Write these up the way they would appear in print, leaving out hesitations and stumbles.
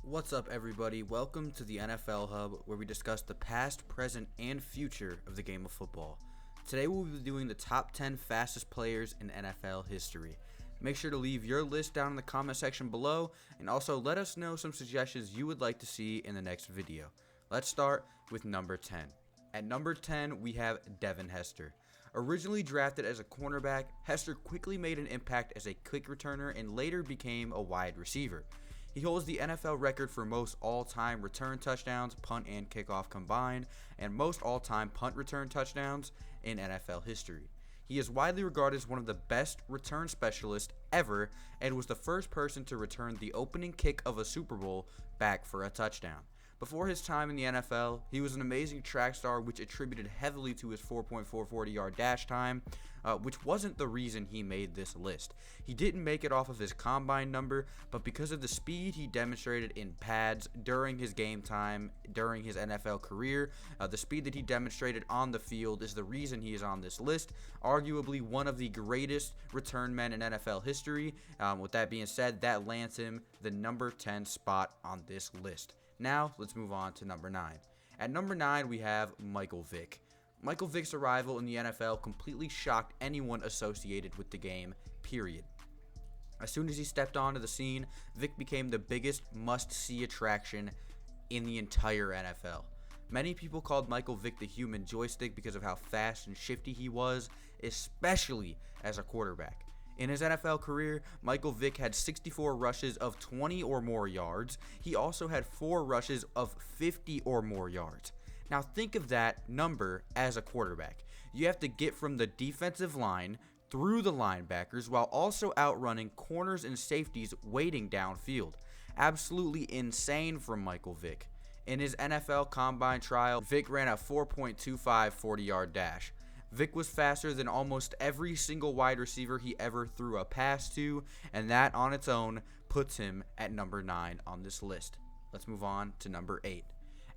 What's up, everybody? Welcome to the NFL Hub, where we discuss the past, present, and future of the game of football. Today, we'll be doing the top 10 fastest players in NFL history. Make sure to leave your list down in the comment section below, and also let us know some suggestions you would like to see in the next video. Let's start with number 10. At number 10, we have Devin Hester. Originally drafted as a cornerback, Hester quickly made an impact as a quick returner and later became a wide receiver. He holds the NFL record for most all-time return touchdowns, punt and kickoff combined, and most all-time punt return touchdowns in NFL history. He is widely regarded as one of the best return specialists ever and was the first person to return the opening kick of a Super Bowl back for a touchdown. Before his time in the NFL, he was an amazing track star, which attributed heavily to his 4.440-yard dash time, which wasn't the reason he made this list. He didn't make it off of his combine number, but because of the speed he demonstrated in pads during his game time, during his NFL career, the speed that he demonstrated on the field is the reason he is on this list. Arguably one of the greatest return men in NFL history. With that being said, that lands him the number 10 spot on this list. Now, let's move on to number 9. At number 9, we have Michael Vick. Michael Vick's arrival in the NFL completely shocked anyone associated with the game, period. As soon as he stepped onto the scene, Vick became the biggest must-see attraction in the entire NFL. Many people called Michael Vick the human joystick because of how fast and shifty he was, especially as a quarterback. In his NFL career, Michael Vick had 64 rushes of 20 or more yards. He also had 4 rushes of 50 or more yards. Now think of that number as a quarterback. You have to get from the defensive line through the linebackers while also outrunning corners and safeties waiting downfield. Absolutely insane from Michael Vick. In his NFL Combine trial, Vick ran a 4.25 40-yard dash. Vick was faster than almost every single wide receiver he ever threw a pass to, and that on its own puts him at number 9 on this list. Let's move on to number 8.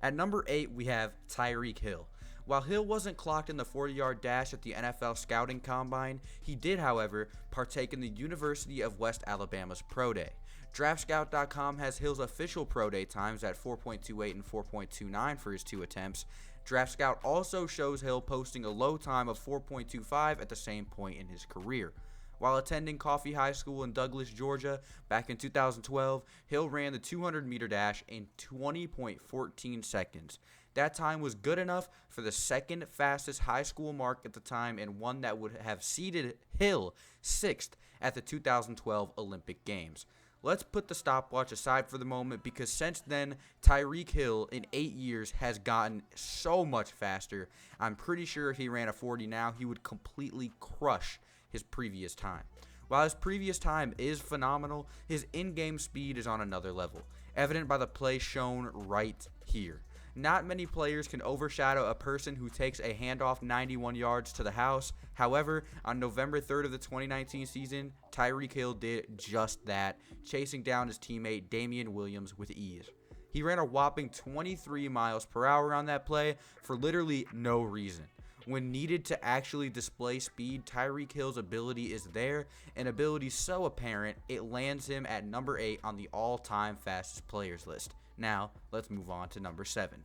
At number 8, we have Tyreek Hill. While Hill wasn't clocked in the 40-yard dash at the NFL Scouting Combine, he did, however, partake in the University of West Alabama's Pro Day. DraftScout.com has Hill's official Pro Day times at 4.28 and 4.29 for his 2 attempts. DraftScout also shows Hill posting a low time of 4.25 at the same point in his career. While attending Coffee High School in Douglas, Georgia, back in 2012, Hill ran the 200-meter dash in 20.14 seconds. That time was good enough for the second fastest high school mark at the time and one that would have seeded Hill 6th at the 2012 Olympic Games. Let's put the stopwatch aside for the moment because since then, Tyreek Hill in 8 years has gotten so much faster. I'm pretty sure if he ran a 40 now, he would completely crush his previous time. While his previous time is phenomenal, his in-game speed is on another level, evident by the play shown right here. Not many players can overshadow a person who takes a handoff 91 yards to the house. However, on November 3rd of the 2019 season, Tyreek Hill did just that, chasing down his teammate Damian Williams with ease. He ran a whopping 23 miles per hour on that play for literally no reason. When needed to actually display speed, Tyreek Hill's ability is there, an ability so apparent it lands him at number 8 on the all-time fastest players list. Now, let's move on to number 7.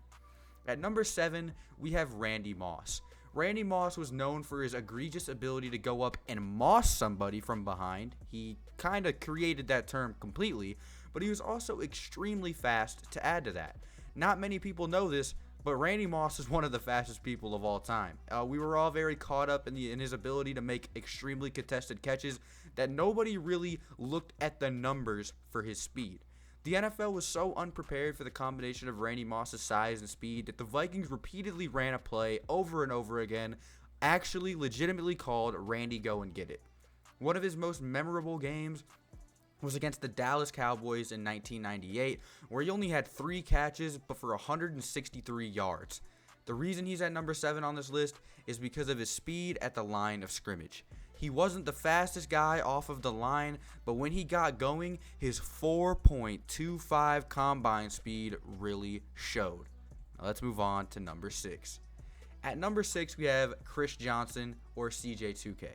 At number 7, we have Randy Moss. Randy Moss was known for his egregious ability to go up and moss somebody from behind. He kind of created that term completely, but he was also extremely fast to add to that. Not many people know this, but Randy Moss is one of the fastest people of all time. We were all very caught up in his ability to make extremely contested catches that nobody really looked at the numbers for his speed. The NFL was so unprepared for the combination of Randy Moss's size and speed that the Vikings repeatedly ran a play over and over again, actually legitimately called Randy Go and Get It. One of his most memorable games was against the Dallas Cowboys in 1998, where he only had 3 catches but for 163 yards. The reason he's at number 7 on this list is because of his speed at the line of scrimmage. He wasn't the fastest guy off of the line, but when he got going, his 4.25 combine speed really showed. Now let's move on to number 6. At number 6, we have Chris Johnson, or CJ2K.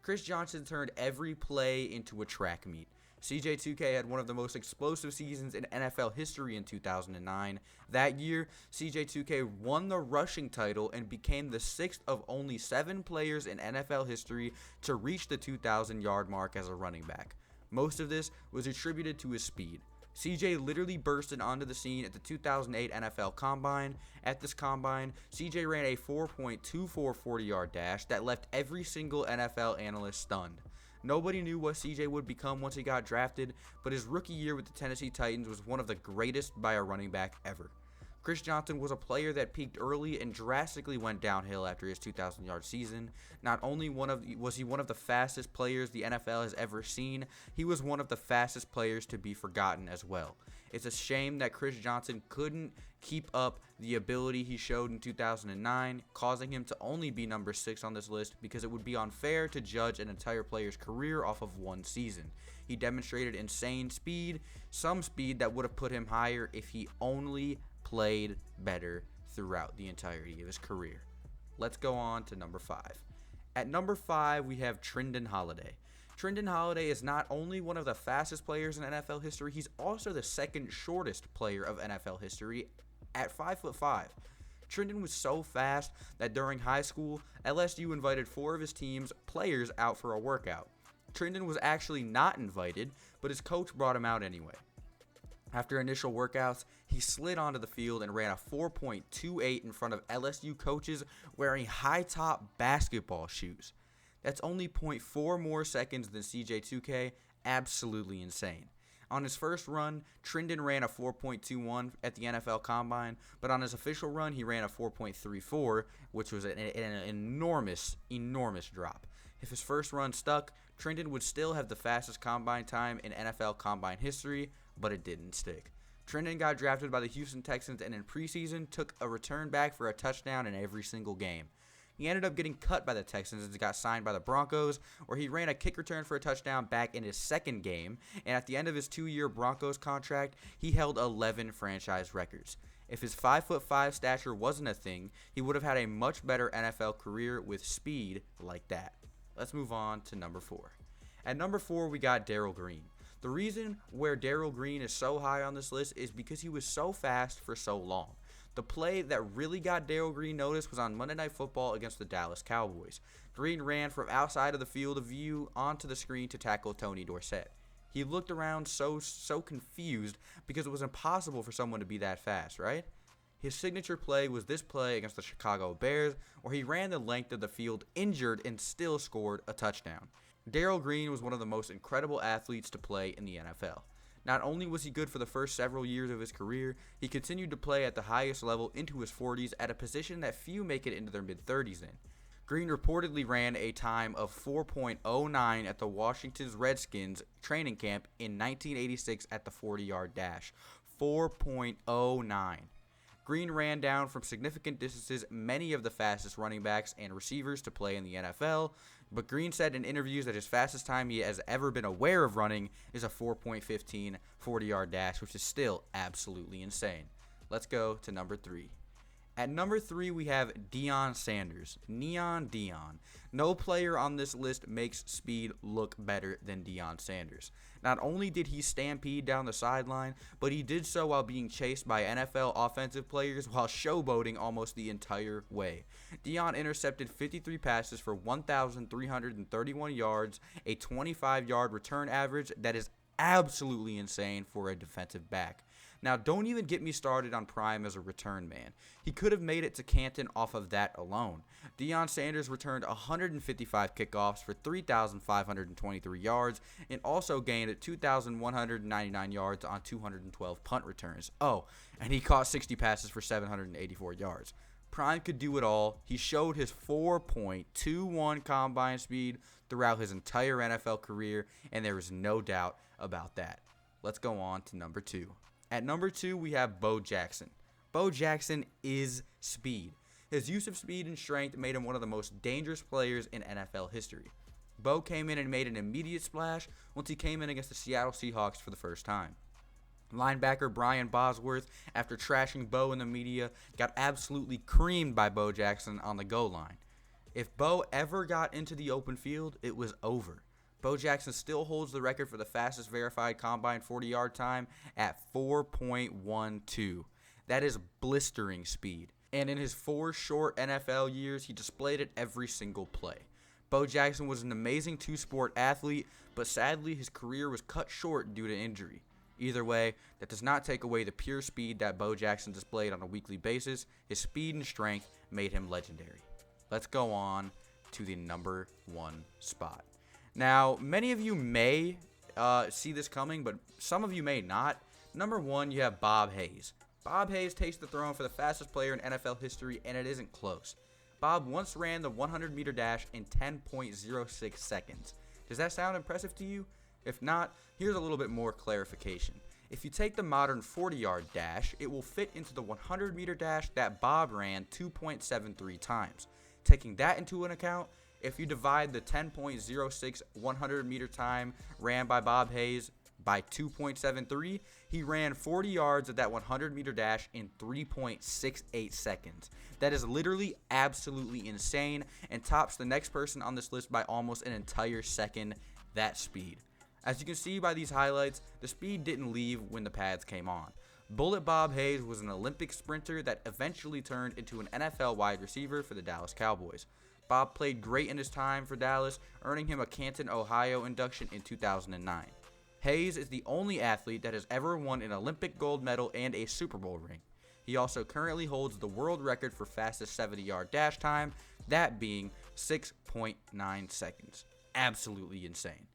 Chris Johnson turned every play into a track meet. CJ2K had one of the most explosive seasons in NFL history in 2009. That year, CJ2K won the rushing title and became the sixth of only 7 players in NFL history to reach the 2,000-yard mark as a running back. Most of this was attributed to his speed. CJ literally bursted onto the scene at the 2008 NFL Combine. At this Combine, CJ ran a 4.24 40-yard dash that left every single NFL analyst stunned. Nobody knew what CJ would become once he got drafted, but his rookie year with the Tennessee Titans was one of the greatest by a running back ever. Chris Johnson was a player that peaked early and drastically went downhill after his 2,000-yard season. Not only was he one of the fastest players the NFL has ever seen, he was one of the fastest players to be forgotten as well. It's a shame that Chris Johnson couldn't keep up the ability he showed in 2009, causing him to only be number 6 on this list because it would be unfair to judge an entire player's career off of one season. He demonstrated insane speed, some speed that would have put him higher if he only played better throughout the entirety of his career. Let's go on to number 5. At number 5, we have Trindon Holliday. Trindon Holliday is not only one of the fastest players in NFL history, he's also the second shortest player of NFL history at 5'5". Trindon was so fast that during high school, LSU invited 4 of his team's players out for a workout. Trindon was actually not invited, but his coach brought him out anyway. After initial workouts, he slid onto the field and ran a 4.28 in front of LSU coaches wearing high-top basketball shoes. That's only 0.4 more seconds than CJ2K. Absolutely insane. On his first run, Trindon ran a 4.21 at the NFL Combine, but on his official run, he ran a 4.34, which was an enormous drop. If his first run stuck, Trindon would still have the fastest combine time in NFL Combine history, but it didn't stick. Trindon got drafted by the Houston Texans and in preseason took a return back for a touchdown in every single game. He ended up getting cut by the Texans and got signed by the Broncos, where he ran a kick return for a touchdown back in his second game, and at the end of his 2-year Broncos contract, he held 11 franchise records. If his 5'5" stature wasn't a thing, he would have had a much better NFL career with speed like that. Let's move on to number 4. At number 4, we got Darryl Greene. The reason where Darryl Greene is so high on this list is because he was so fast for so long. The play that really got Darryl Greene noticed was on Monday Night Football against the Dallas Cowboys. Greene ran from outside of the field of view onto the screen to tackle Tony Dorsett. He looked around so confused because it was impossible for someone to be that fast, right? His signature play was this play against the Chicago Bears, where he ran the length of the field injured and still scored a touchdown. Darryl Greene was one of the most incredible athletes to play in the NFL. Not only was he good for the first several years of his career, he continued to play at the highest level into his 40s at a position that few make it into their mid-30s in. Greene reportedly ran a time of 4.09 at the Washington Redskins training camp in 1986 at the 40-yard dash. 4.09. Greene ran down from significant distances many of the fastest running backs and receivers to play in the NFL, but Greene said in interviews that his fastest time he has ever been aware of running is a 4.15 40-yard dash, which is still absolutely insane. Let's go to number 3. At number 3, we have Deion Sanders. Neon Deion. No player on this list makes speed look better than Deion Sanders. Not only did he stampede down the sideline, but he did so while being chased by NFL offensive players while showboating almost the entire way. Deion intercepted 53 passes for 1,331 yards, a 25-yard return average that is absolutely insane for a defensive back. Now, don't even get me started on Prime as a return man. He could have made it to Canton off of that alone. Deion Sanders returned 155 kickoffs for 3,523 yards and also gained 2,199 yards on 212 punt returns. Oh, and he caught 60 passes for 784 yards. Prime could do it all. He showed his 4.21 combine speed throughout his entire NFL career, and there is no doubt about that. Let's go on to number 2. At number 2, we have Bo Jackson. Bo Jackson is speed. His use of speed and strength made him one of the most dangerous players in NFL history. Bo came in and made an immediate splash once he came in against the Seattle Seahawks for the first time. Linebacker Brian Bosworth, after trashing Bo in the media, got absolutely creamed by Bo Jackson on the goal line. If Bo ever got into the open field, it was over. Bo Jackson still holds the record for the fastest verified combine 40-yard time at 4.12. That is blistering speed. And in his 4 short NFL years, he displayed it every single play. Bo Jackson was an amazing two-sport athlete, but sadly his career was cut short due to injury. Either way, that does not take away the pure speed that Bo Jackson displayed on a weekly basis. His speed and strength made him legendary. Let's go on to the number 1 spot. Now, many of you may see this coming, but some of you may not. Number 1, you have Bob Hayes. Bob Hayes takes the throne for the fastest player in NFL history, and it isn't close. Bob once ran the 100-meter dash in 10.06 seconds. Does that sound impressive to you? If not, here's a little bit more clarification. If you take the modern 40-yard dash, it will fit into the 100-meter dash that Bob ran 2.73 times. Taking that into an account, if you divide the 10.06 100-meter time ran by Bob Hayes by 2.73, he ran 40 yards of that 100-meter dash in 3.68 seconds. That is literally absolutely insane and tops the next person on this list by almost an entire second. That speed. As you can see by these highlights, the speed didn't leave when the pads came on. Bullet Bob Hayes was an Olympic sprinter that eventually turned into an NFL wide receiver for the Dallas Cowboys. Bob played great in his time for Dallas, earning him a Canton, Ohio induction in 2009. Hayes is the only athlete that has ever won an Olympic gold medal and a Super Bowl ring. He also currently holds the world record for fastest 70-yard dash time, that being 6.9 seconds. Absolutely insane.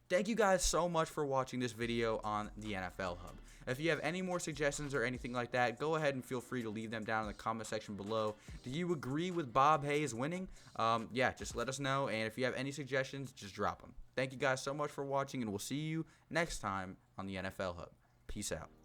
Thank you guys so much for watching this video on the NFL Hub. If you have any more suggestions or anything like that, go ahead and feel free to leave them down in the comment section below. Do you agree with Bob Hayes winning? Yeah, just let us know. And if you have any suggestions, just drop them. Thank you guys so much for watching, and we'll see you next time on the NFL Hub. Peace out.